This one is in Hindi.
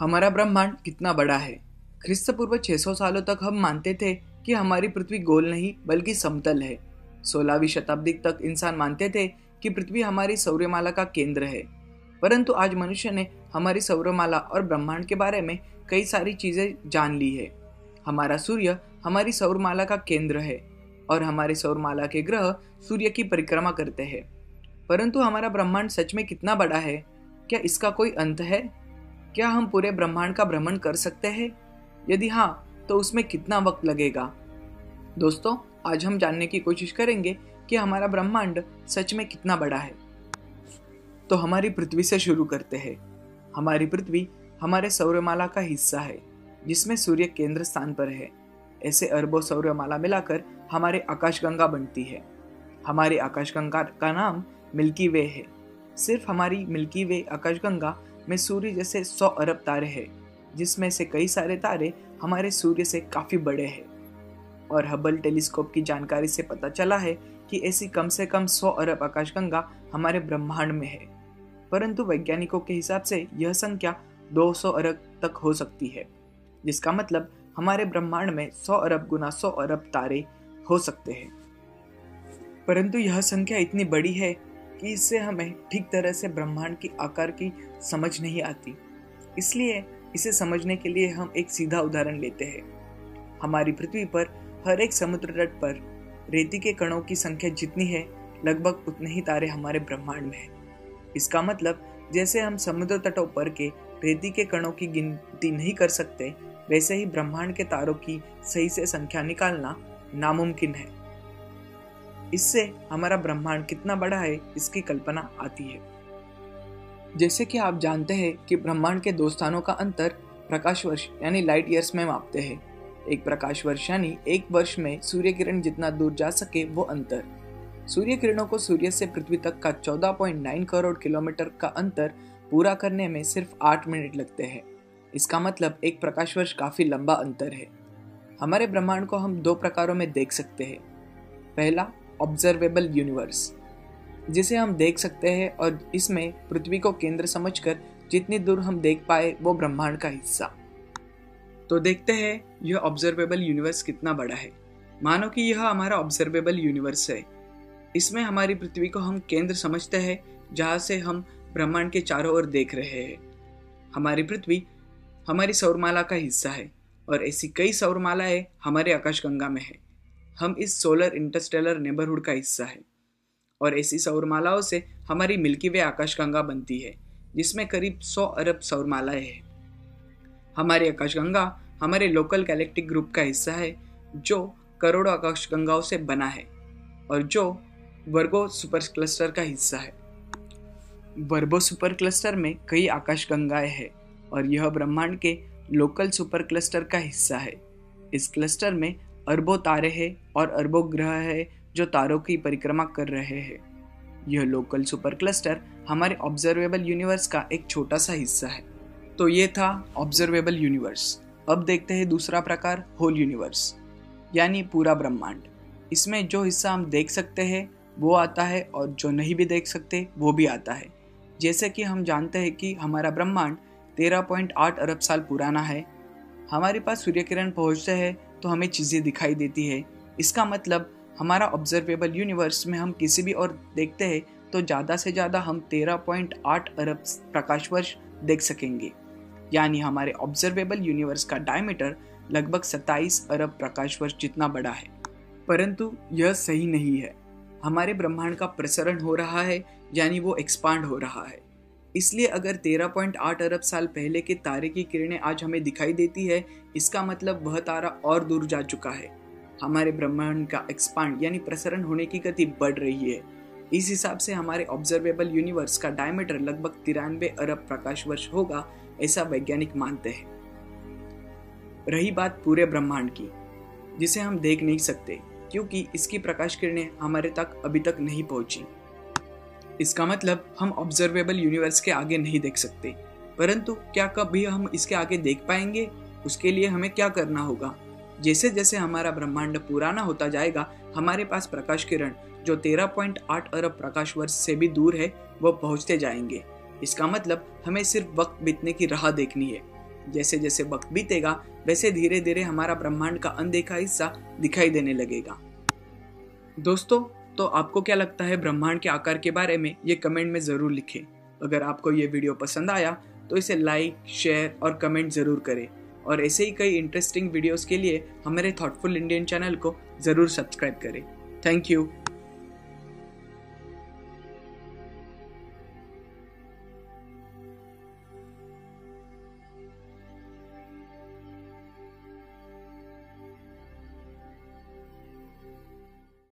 हमारा ब्रह्मांड कितना बड़ा है। ख्रिस्त पूर्व 600 सालों तक हम मानते थे कि हमारी पृथ्वी गोल नहीं बल्कि समतल है। 16वीं शताब्दी तक इंसान मानते थे कि पृथ्वी हमारी सौरमाला का केंद्र है। परंतु आज मनुष्य ने हमारी सौरमाला और ब्रह्मांड के बारे में कई सारी चीजें जान ली है। हमारा सूर्य हमारी सौरमाला का केंद्र है और हमारे सौरमाला के ग्रह सूर्य की परिक्रमा करते हैं। परंतु हमारा ब्रह्मांड सच में कितना बड़ा है? क्या इसका कोई अंत है? क्या हम पूरे ब्रह्मांड का भ्रमण कर सकते हैं? यदि हाँ, तो उसमें कितना वक्त लगेगा? दोस्तों, आज हम जानने की कोशिश करेंगे कि हमारा ब्रह्मांड सच में कितना बड़ा है। तो हमारी पृथ्वी से शुरू करते हैं। हमारी पृथ्वी हमारे सौरमाला का हिस्सा है, जिसमें सूर्य केंद्र स्थान पर है। ऐसे अरबों सौरमाला मिलाकर हमारे आकाशगंगा बनती है। हमारी आकाशगंगा का नाम मिल्की वे है। सिर्फ हमारी मिल्की वे आकाशगंगा में सूर्य जैसे 100 अरब तारे हैं, जिसमें से कई सारे तारे हमारे सूर्य से काफी बड़े हैं। और हबल टेलीस्कोप की जानकारी से पता चला है कि ऐसी कम से कम 100 अरब आकाशगंगा हमारे ब्रह्मांड में है। परंतु वैज्ञानिकों के हिसाब से यह संख्या 200 अरब तक हो सकती है, जिसका मतलब हमारे ब्रह्मांड में 100 अरब गुना 100 अरब तारे हो सकते हैं। परंतु यह संख्या इतनी बड़ी है कि इससे हमें ठीक तरह से ब्रह्मांड की आकार की समझ नहीं आती। इसलिए इसे समझने के लिए हम एक सीधा उदाहरण लेते हैं। हमारी पृथ्वी पर हर एक समुद्र तट पर रेती के कणों की संख्या जितनी है, लगभग उतने ही तारे हमारे ब्रह्मांड में है। इसका मतलब जैसे हम समुद्र तटों पर के रेती के कणों की गिनती नहीं कर सकते, वैसे ही ब्रह्मांड के तारों की सही से संख्या निकालना नामुमकिन है। इससे हमारा ब्रह्मांड कितना बड़ा है इसकी कल्पना आती है। जैसे कि आप जानते हैं कि ब्रह्मांड के दो स्थानों का अंतर प्रकाश वर्ष यानी लाइट ईयर्स में मापते हैं। एक प्रकाश वर्ष यानी एक वर्ष में सूर्य किरण जितना दूर जा सके वो अंतर। सूर्य किरणों को सूर्य से पृथ्वी तक का 14.9 करोड़ किलोमीटर का अंतर पूरा करने में सिर्फ 8 मिनट लगते हैं। इसका मतलब एक प्रकाश वर्ष काफी लंबा अंतर है। हमारे ब्रह्मांड को हम दो प्रकारों में देख सकते हैं। पहला, ऑब्जर्वेबल यूनिवर्स, जिसे हम देख सकते हैं और इसमें पृथ्वी को केंद्र समझकर जितनी दूर हम देख पाए वो ब्रह्मांड का हिस्सा। तो देखते हैं यह ऑब्जर्वेबल यूनिवर्स कितना बड़ा है। मानो कि यह हमारा ऑब्जर्वेबल यूनिवर्स है। इसमें हमारी पृथ्वी को हम केंद्र समझते हैं, जहाँ से हम ब्रह्मांड के चारों ओर देख रहे हैं। हमारी पृथ्वी हमारी सौरमाला का हिस्सा है और ऐसी कई सौरमालाएं हमारे आकाशगंगा में है। हम इस सोलर इंटरस्टेलर नेबरहुड का हिस्सा है और ऐसी सौरमालाओं से हमारी मिल्की वे आकाशगंगा बनती है, जिसमें करीब 100 अरब सौरमालाएं हैं। हमारी आकाशगंगा हमारे लोकल गैलेक्टिक ग्रुप का हिस्सा है, जो करोड़ों आकाशगंगाओं से बना है और जो वर्गो सुपर क्लस्टर का हिस्सा है। वर्गो सुपर क्लस्टर में कई आकाशगंगाएं हैं और यह ब्रह्मांड के लोकल सुपर क्लस्टर का हिस्सा है। इस क्लस्टर में अरबों तारे हैं और अरबों ग्रह हैं जो तारों की परिक्रमा कर रहे हैं। यह लोकल सुपर क्लस्टर हमारे ऑब्जर्वेबल यूनिवर्स का एक छोटा सा हिस्सा है। तो ये था ऑब्जर्वेबल यूनिवर्स। अब देखते हैं दूसरा प्रकार, होल यूनिवर्स, यानी पूरा ब्रह्मांड। इसमें जो हिस्सा हम देख सकते हैं वो आता है और जो नहीं भी देख सकते वो भी आता है। जैसे कि हम जानते हैं कि हमारा ब्रह्मांड 13.8 अरब साल पुराना है। हमारे पास सूर्य किरण पहुँचते हैं तो हमें चीज़ें दिखाई देती है। इसका मतलब हमारा ऑब्जर्वेबल यूनिवर्स में हम किसी भी और देखते हैं तो ज़्यादा से ज़्यादा हम 13.8 अरब प्रकाश वर्ष देख सकेंगे। यानी हमारे ऑब्जर्वेबल यूनिवर्स का डायमीटर लगभग 27 अरब प्रकाश वर्ष जितना बड़ा है। परंतु यह सही नहीं है। हमारे ब्रह्मांड का प्रसरण हो रहा है, यानी वो एक्सपांड हो रहा है। इसलिए अगर 13.8 अरब साल पहले के तारे की किरणें आज हमें दिखाई देती है, इसका मतलब वह तारा और दूर जा चुका है। हमारे ब्रह्मांड का एक्सपांड यानी प्रसरण होने की गति बढ़ रही है। इस हिसाब से हमारे ऑब्जर्वेबल यूनिवर्स का डायमीटर लगभग 93 अरब प्रकाश वर्ष होगा, ऐसा वैज्ञानिक मानते हैं। रही बात पूरे ब्रह्मांड की, जिसे हम देख नहीं सकते क्योंकि इसकी प्रकाश किरणें हमारे तक अभी तक नहीं पहुंची। इसका मतलब हम ऑब्जर्वेबल यूनिवर्स के आगे नहीं देख सकते। परंतु क्या कभी हम इसके आगे देख पाएंगे? उसके लिए हमें क्या करना होगा? जैसे जैसे हमारा ब्रह्मांड पुराना होता जाएगा, हमारे पास प्रकाश किरण जो 13.8 अरब प्रकाश वर्ष से भी दूर है, वो पहुंचते जाएंगे। इसका मतलब हमें सिर्फ वक्त बीतने की राह देखनी है। जैसे जैसे वक्त बीतेगा वैसे धीरे धीरे हमारा ब्रह्मांड का अनदेखा हिस्सा दिखाई देने लगेगा। दोस्तों, तो आपको क्या लगता है ब्रह्मांड के आकार के बारे में, ये कमेंट में ज़रूर लिखें। अगर आपको ये वीडियो पसंद आया तो इसे लाइक, शेयर और कमेंट ज़रूर करें। और ऐसे ही कई इंटरेस्टिंग वीडियोस के लिए हमारे थॉटफुल इंडियन चैनल को ज़रूर सब्सक्राइब करें। Thank you.